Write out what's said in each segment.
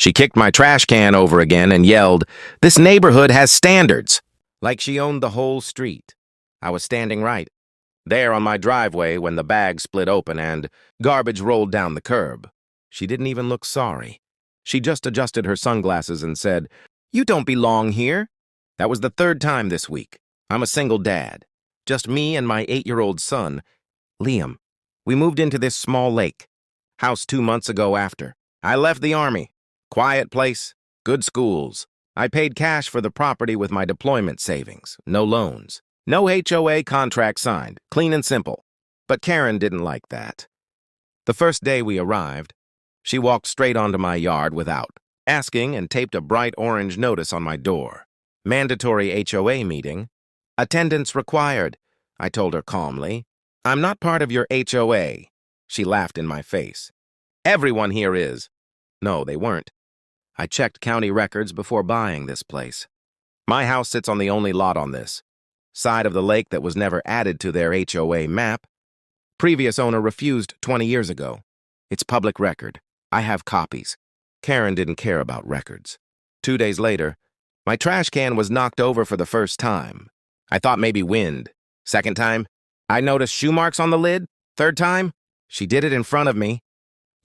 She kicked my trash can over again and yelled, "This neighborhood has standards!" Like she owned the whole street. I was standing right there on my driveway when the bag split open and garbage rolled down the curb. She didn't even look sorry. She just adjusted her sunglasses and said, "You don't belong here." That was the third time this week. I'm a single dad. Just me and my 8-year-old son, Liam. We moved into this small lake house 2 months ago after I left the army. Quiet place, good schools. I paid cash for the property with my deployment savings, no loans. No HOA contract signed, clean and simple. But Karen didn't like that. The first day we arrived, she walked straight onto my yard without asking and taped a bright orange notice on my door. Mandatory HOA meeting. Attendance required, I told her calmly. I'm not part of your HOA. She laughed in my face. Everyone here is. No, they weren't. I checked county records before buying this place. My house sits on the only lot on this side of the lake that was never added to their HOA map. Previous owner refused 20 years ago. It's public record. I have copies. Karen didn't care about records. 2 days later, my trash can was knocked over for the first time. I thought maybe wind. Second time, I noticed shoe marks on the lid. Third time, she did it in front of me.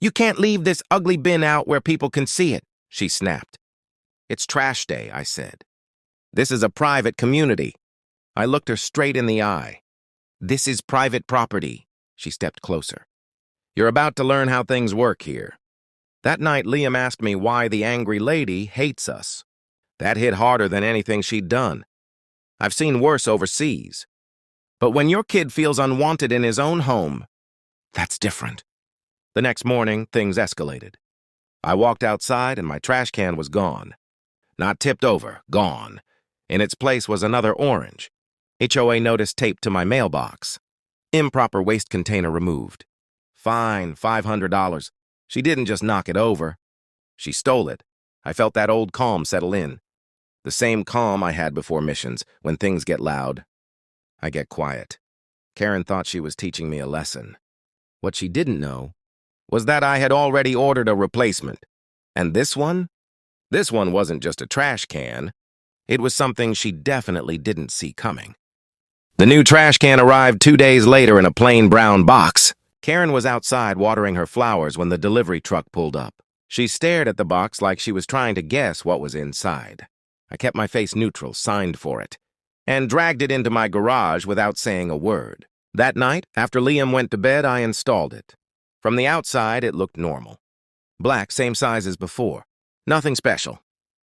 "You can't leave this ugly bin out where people can see it," she snapped. "It's trash day," I said. "This is a private community." I looked her straight in the eye. "This is private property." She stepped closer. "You're about to learn how things work here." That night, Liam asked me why the angry lady hates us. That hit harder than anything she'd done. I've seen worse overseas. But when your kid feels unwanted in his own home, that's different. The next morning, things escalated. I walked outside and my trash can was gone. Not tipped over, gone. In its place was another orange. HOA notice taped to my mailbox. Improper waste container removed. Fine, $500. She didn't just knock it over. She stole it. I felt that old calm settle in. The same calm I had before missions. When things get loud, I get quiet. Karen thought she was teaching me a lesson. What she didn't know was that I had already ordered a replacement. And this one wasn't just a trash can. It was something she definitely didn't see coming. The new trash can arrived 2 days later in a plain brown box. Karen was outside watering her flowers when the delivery truck pulled up. She stared at the box like she was trying to guess what was inside. I kept my face neutral, signed for it, and dragged it into my garage without saying a word. That night, after Liam went to bed, I installed it. From the outside, it looked normal. Black, same size as before. Nothing special.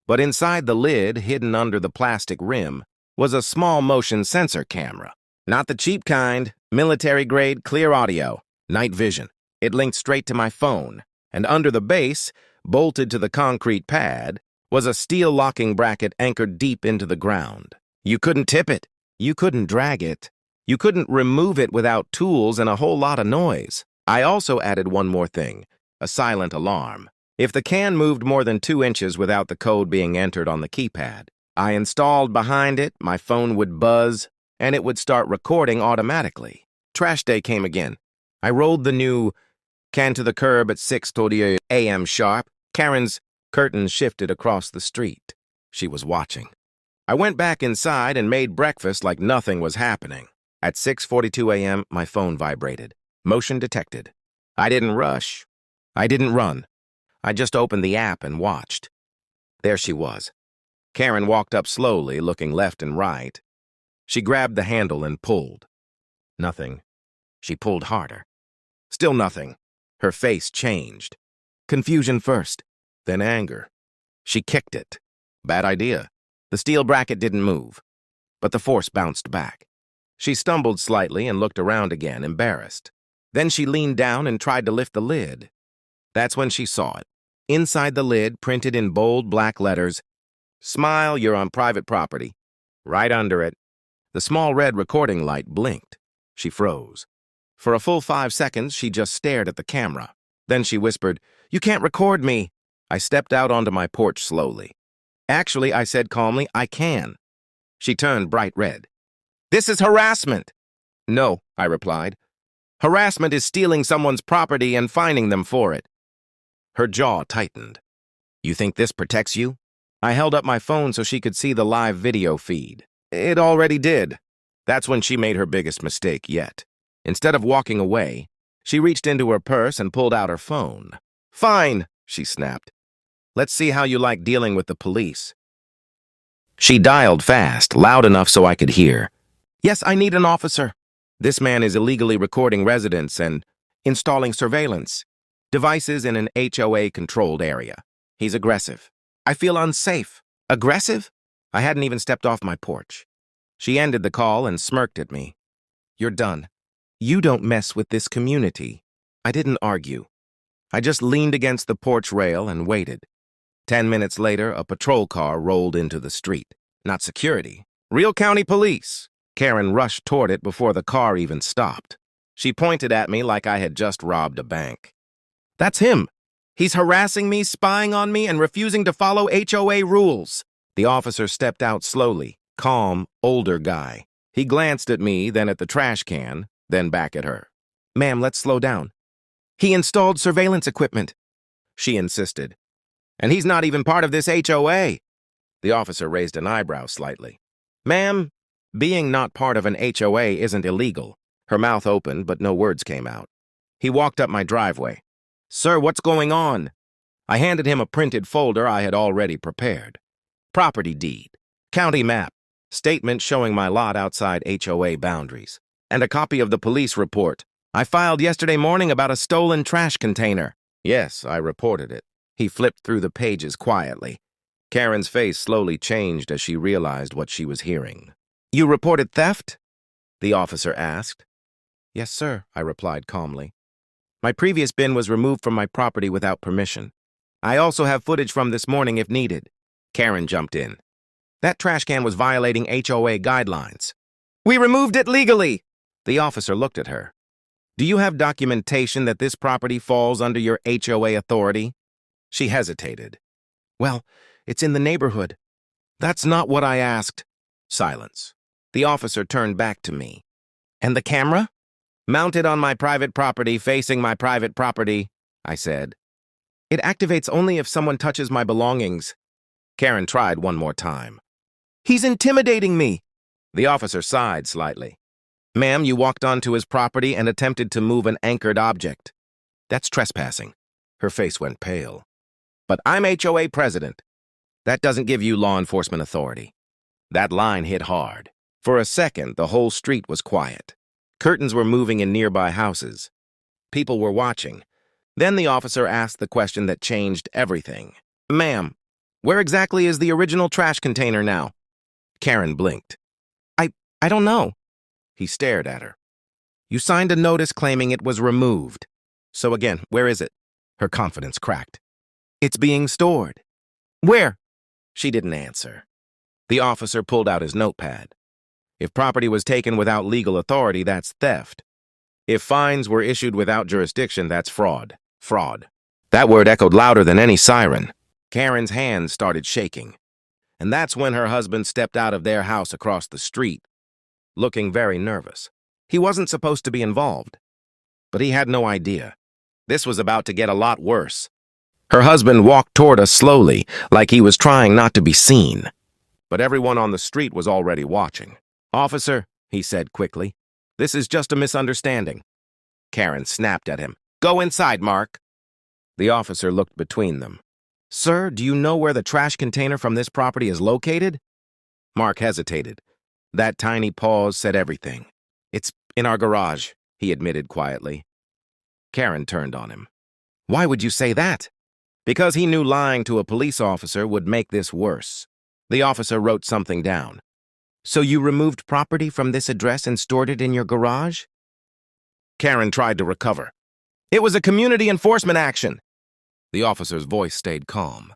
But inside the lid, hidden under the plastic rim, was a small motion sensor camera. Not the cheap kind, military-grade clear audio, night vision. It linked straight to my phone, and under the base, bolted to the concrete pad, was a steel locking bracket anchored deep into the ground. You couldn't tip it. You couldn't drag it. You couldn't remove it without tools and a whole lot of noise. I also added one more thing, a silent alarm. If the can moved more than 2 inches without the code being entered on the keypad, I installed behind it, my phone would buzz, and it would start recording automatically. Trash day came again. I rolled the new can to the curb at 6:30 a.m. sharp. Karen's curtains shifted across the street. She was watching. I went back inside and made breakfast like nothing was happening. At 6:42 a.m., my phone vibrated. Motion detected. I didn't rush. I didn't run. I just opened the app and watched. There she was. Karen walked up slowly, looking left and right. She grabbed the handle and pulled. Nothing. She pulled harder. Still nothing. Her face changed. Confusion first, then anger. She kicked it. Bad idea. The steel bracket didn't move, but the force bounced back. She stumbled slightly and looked around again, embarrassed. Then she leaned down and tried to lift the lid. That's when she saw it. Inside the lid, printed in bold black letters, "Smile, you're on private property." Right under it, the small red recording light blinked. She froze. For a full 5 seconds, she just stared at the camera. Then she whispered, "You can't record me." I stepped out onto my porch slowly. "Actually," I said calmly, "I can." She turned bright red. "This is harassment." "No," I replied. "Harassment is stealing someone's property and fining them for it." Her jaw tightened. You think this protects you? I held up my phone so she could see the live video feed. It already did. That's when she made her biggest mistake yet. Instead of walking away, she reached into her purse and pulled out her phone. Fine, she snapped. Let's see how you like dealing with the police. She dialed fast, loud enough so I could hear. Yes, I need an officer. This man is illegally recording residents and installing surveillance devices in an HOA-controlled area. He's aggressive. I feel unsafe. Aggressive? I hadn't even stepped off my porch. She ended the call and smirked at me. You're done. You don't mess with this community. I didn't argue. I just leaned against the porch rail and waited. 10 minutes later, a patrol car rolled into the street. Not security. Real county police. Karen rushed toward it before the car even stopped. She pointed at me like I had just robbed a bank. That's him. He's harassing me, spying on me, and refusing to follow HOA rules. The officer stepped out slowly, calm, older guy. He glanced at me, then at the trash can, then back at her. Ma'am, let's slow down. He installed surveillance equipment, she insisted. And he's not even part of this HOA. The officer raised an eyebrow slightly. Ma'am, being not part of an HOA isn't illegal. Her mouth opened, but no words came out. He walked up my driveway. Sir, what's going on? I handed him a printed folder I had already prepared. Property deed, county map, statement showing my lot outside HOA boundaries, and a copy of the police report I filed yesterday morning about a stolen trash container. Yes, I reported it. He flipped through the pages quietly. Karen's face slowly changed as she realized what she was hearing. You reported theft? The officer asked. Yes, sir, I replied calmly. My previous bin was removed from my property without permission. I also have footage from this morning if needed. Karen jumped in. That trash can was violating HOA guidelines. We removed it legally. The officer looked at her. Do you have documentation that this property falls under your HOA authority? She hesitated. Well, it's in the neighborhood. That's not what I asked. Silence. The officer turned back to me. And the camera? Mounted on my private property, facing my private property, I said. It activates only if someone touches my belongings. Karen tried one more time. He's intimidating me. The officer sighed slightly. Ma'am, you walked onto his property and attempted to move an anchored object. That's trespassing. Her face went pale. But I'm HOA president. That doesn't give you law enforcement authority. That line hit hard. For a second, the whole street was quiet. Curtains were moving in nearby houses. People were watching. Then the officer asked the question that changed everything. Ma'am, where exactly is the original trash container now? Karen blinked. I don't know. He stared at her. You signed a notice claiming it was removed. So again, where is it? Her confidence cracked. It's being stored. Where? She didn't answer. The officer pulled out his notepad. If property was taken without legal authority, that's theft. If fines were issued without jurisdiction, that's fraud. Fraud. That word echoed louder than any siren. Karen's hands started shaking. And that's when her husband stepped out of their house across the street, looking very nervous. He wasn't supposed to be involved. But he had no idea. This was about to get a lot worse. Her husband walked toward us slowly, like he was trying not to be seen. But everyone on the street was already watching. Officer, he said quickly, this is just a misunderstanding. Karen snapped at him. Go inside, Mark. The officer looked between them. Sir, do you know where the trash container from this property is located? Mark hesitated. That tiny pause said everything. It's in our garage, he admitted quietly. Karen turned on him. Why would you say that? Because he knew lying to a police officer would make this worse. The officer wrote something down. So you removed property from this address and stored it in your garage? Karen tried to recover. It was a community enforcement action. The officer's voice stayed calm.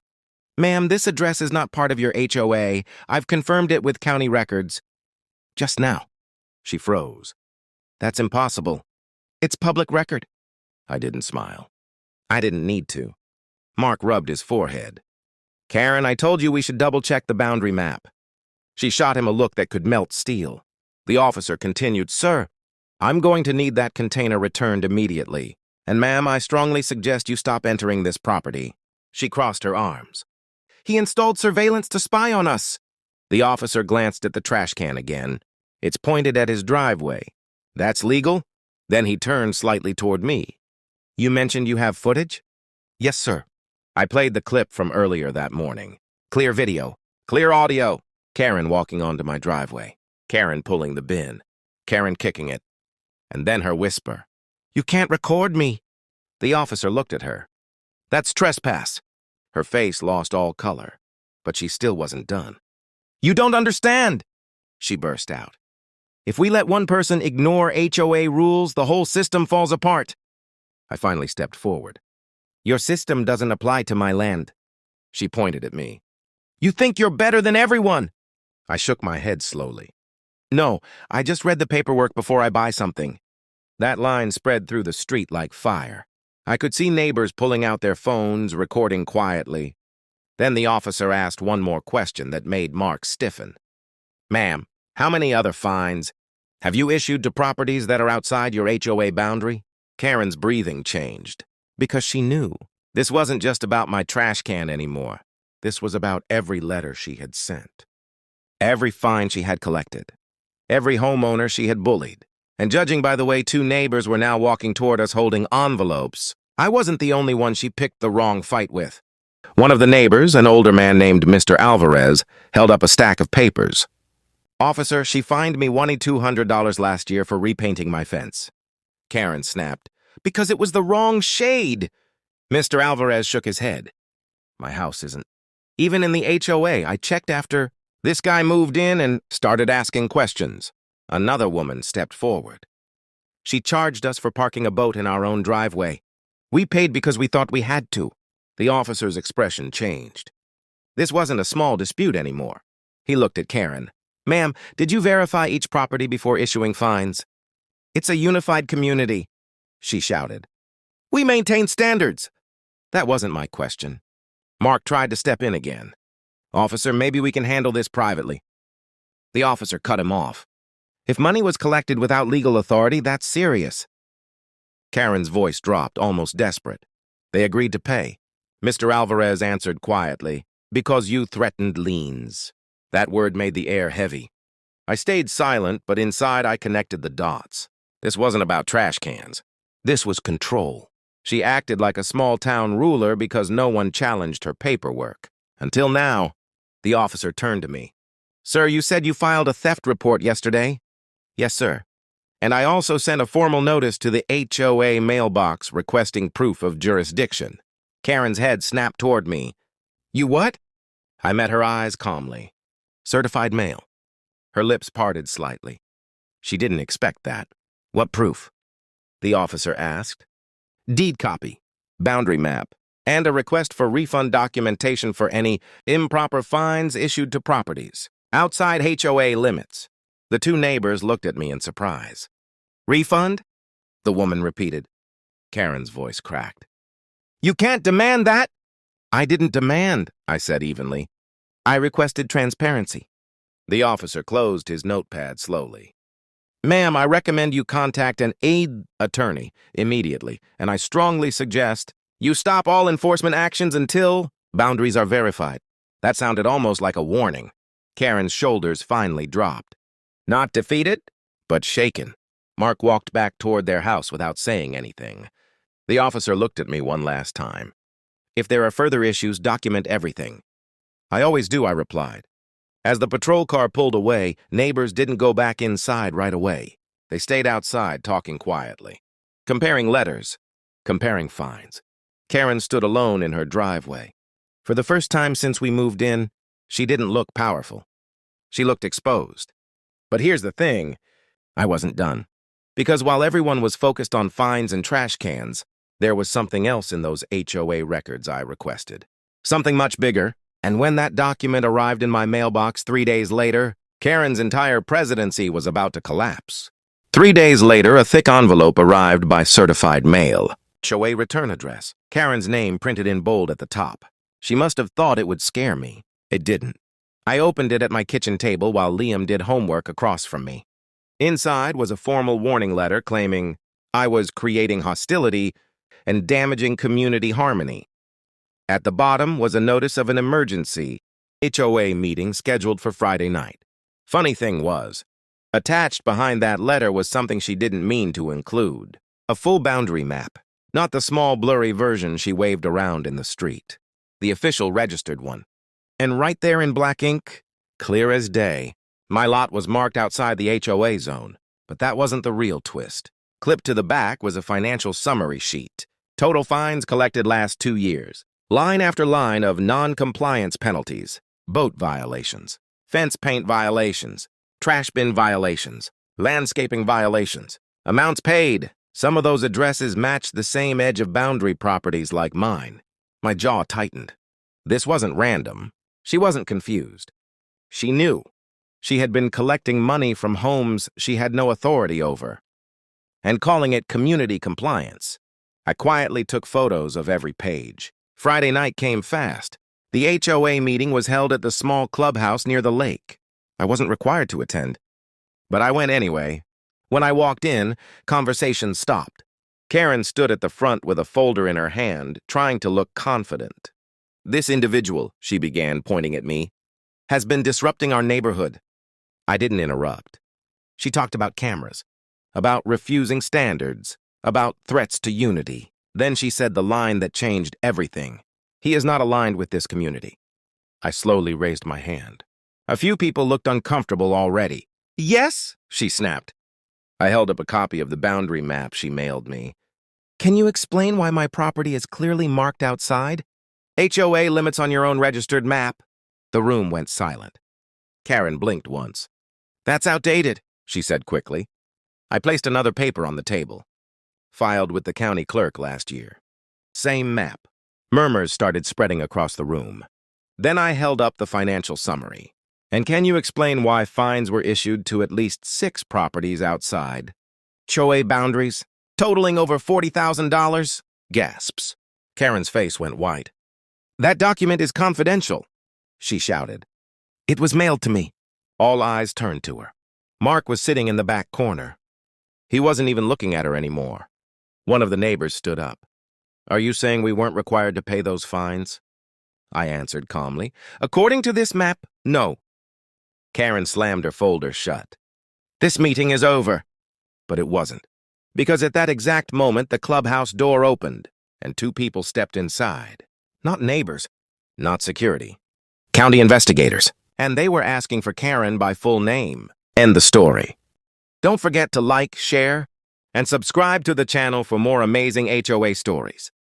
Ma'am, this address is not part of your HOA. I've confirmed it with county records. Just now. She froze. That's impossible. It's public record. I didn't smile. I didn't need to. Mark rubbed his forehead. Karen, I told you we should double-check the boundary map. She shot him a look that could melt steel. The officer continued, Sir, I'm going to need that container returned immediately. And ma'am, I strongly suggest you stop entering this property. She crossed her arms. He installed surveillance to spy on us. The officer glanced at the trash can again. It's pointed at his driveway. That's legal? Then he turned slightly toward me. You mentioned you have footage? Yes, sir. I played the clip from earlier that morning. Clear video. Clear audio. Karen walking onto my driveway. Karen pulling the bin. Karen kicking it. And then her whisper. You can't record me. The officer looked at her. That's trespass. Her face lost all color, but she still wasn't done. You don't understand, she burst out. If we let one person ignore HOA rules, the whole system falls apart. I finally stepped forward. Your system doesn't apply to my land. She pointed at me. You think you're better than everyone. I shook my head slowly. No, I just read the paperwork before I buy something. That line spread through the street like fire. I could see neighbors pulling out their phones, recording quietly. Then the officer asked one more question that made Mark stiffen. Ma'am, how many other fines have you issued to properties that are outside your HOA boundary? Karen's breathing changed, because she knew. This wasn't just about my trash can anymore. This was about every letter she had sent. Every fine she had collected. Every homeowner she had bullied. And judging by the way two neighbors were now walking toward us holding envelopes, I wasn't the only one she picked the wrong fight with. One of the neighbors, an older man named Mr. Alvarez, held up a stack of papers. Officer, she fined me $2,200 last year for repainting my fence. Karen snapped, because it was the wrong shade. Mr. Alvarez shook his head. My house isn't. Even in the HOA, I checked after. This guy moved in and started asking questions. Another woman stepped forward. She charged us for parking a boat in our own driveway. We paid because we thought we had to. The officer's expression changed. This wasn't a small dispute anymore. He looked at Karen. Ma'am, did you verify each property before issuing fines? It's a unified community, she shouted. We maintain standards. That wasn't my question. Mark tried to step in again. Officer, maybe we can handle this privately. The officer cut him off. If money was collected without legal authority, that's serious. Karen's voice dropped, almost desperate. They agreed to pay. Mr. Alvarez answered quietly, because you threatened liens. That word made the air heavy. I stayed silent, but inside I connected the dots. This wasn't about trash cans. This was control. She acted like a small-town ruler because no one challenged her paperwork. Until now, the officer turned to me. Sir, you said you filed a theft report yesterday? Yes, sir. And I also sent a formal notice to the HOA mailbox requesting proof of jurisdiction. Karen's head snapped toward me. You what? I met her eyes calmly. Certified mail. Her lips parted slightly. She didn't expect that. What proof? The officer asked. Deed copy, boundary map, and a request for refund documentation for any improper fines issued to properties outside HOA limits. The two neighbors looked at me in surprise. Refund? The woman repeated. Karen's voice cracked. You can't demand that! I didn't demand, I said evenly. I requested transparency. The officer closed his notepad slowly. Ma'am, I recommend you contact an aid attorney immediately, and I strongly suggest you stop all enforcement actions until boundaries are verified. That sounded almost like a warning. Karen's shoulders finally dropped. Not defeated, but shaken. Mark walked back toward their house without saying anything. The officer looked at me one last time. If there are further issues, document everything. I always do, I replied. As the patrol car pulled away, neighbors didn't go back inside right away. They stayed outside, talking quietly. Comparing letters. Comparing fines. Karen stood alone in her driveway. For the first time since we moved in, she didn't look powerful. She looked exposed. But here's the thing. I wasn't done. Because while everyone was focused on fines and trash cans, there was something else in those HOA records I requested. Something much bigger. And when that document arrived in my mailbox 3 days later, Karen's entire presidency was about to collapse. 3 days later, a thick envelope arrived by certified mail. HOA return address. Karen's name printed in bold at the top. She must have thought it would scare me. It didn't. I opened it at my kitchen table while Liam did homework across from me. Inside was a formal warning letter claiming I was creating hostility and damaging community harmony. At the bottom was a notice of an emergency HOA meeting scheduled for Friday night. Funny thing was, attached behind that letter was something she didn't mean to include. A full boundary map, not the small blurry version she waved around in the street. The official registered one. And right there in black ink, clear as day, my lot was marked outside the HOA zone. But that wasn't the real twist. Clipped to the back was a financial summary sheet. Total fines collected last 2 years. Line after line of non-compliance penalties. Boat violations. Fence paint violations. Trash bin violations. Landscaping violations. Amounts paid. Some of those addresses matched the same edge of boundary properties like mine. My jaw tightened. This wasn't random. She wasn't confused. She knew. She had been collecting money from homes she had no authority over, and calling it community compliance. I quietly took photos of every page. Friday night came fast. The HOA meeting was held at the small clubhouse near the lake. I wasn't required to attend, but I went anyway. When I walked in, conversation stopped. Karen stood at the front with a folder in her hand, trying to look confident. "This individual," she began, pointing at me, "has been disrupting our neighborhood." I didn't interrupt. She talked about cameras, about refusing standards, about threats to unity. Then she said the line that changed everything. "He is not aligned with this community." I slowly raised my hand. A few people looked uncomfortable already. "Yes?" she snapped. I held up a copy of the boundary map she mailed me. "Can you explain why my property is clearly marked outside? HOA limits on your own registered map." The room went silent. Karen blinked once. "That's outdated," she said quickly. I placed another paper on the table. "Filed with the county clerk last year." Same map. Murmurs started spreading across the room. Then I held up the financial summary. "And can you explain why fines were issued to at least 6 properties outside? HOA boundaries, totaling over $40,000? Gasps. Karen's face went white. "That document is confidential," she shouted. "It was mailed to me." All eyes turned to her. Mark was sitting in the back corner. He wasn't even looking at her anymore. One of the neighbors stood up. "Are you saying we weren't required to pay those fines?" I answered calmly. "According to this map, no." Karen slammed her folder shut. "This meeting is over." But it wasn't. Because at that exact moment, the clubhouse door opened, and 2 people stepped inside. Not neighbors, not security. County investigators. And they were asking for Karen by full name. End the story. Don't forget to like, share, and subscribe to the channel for more amazing HOA stories.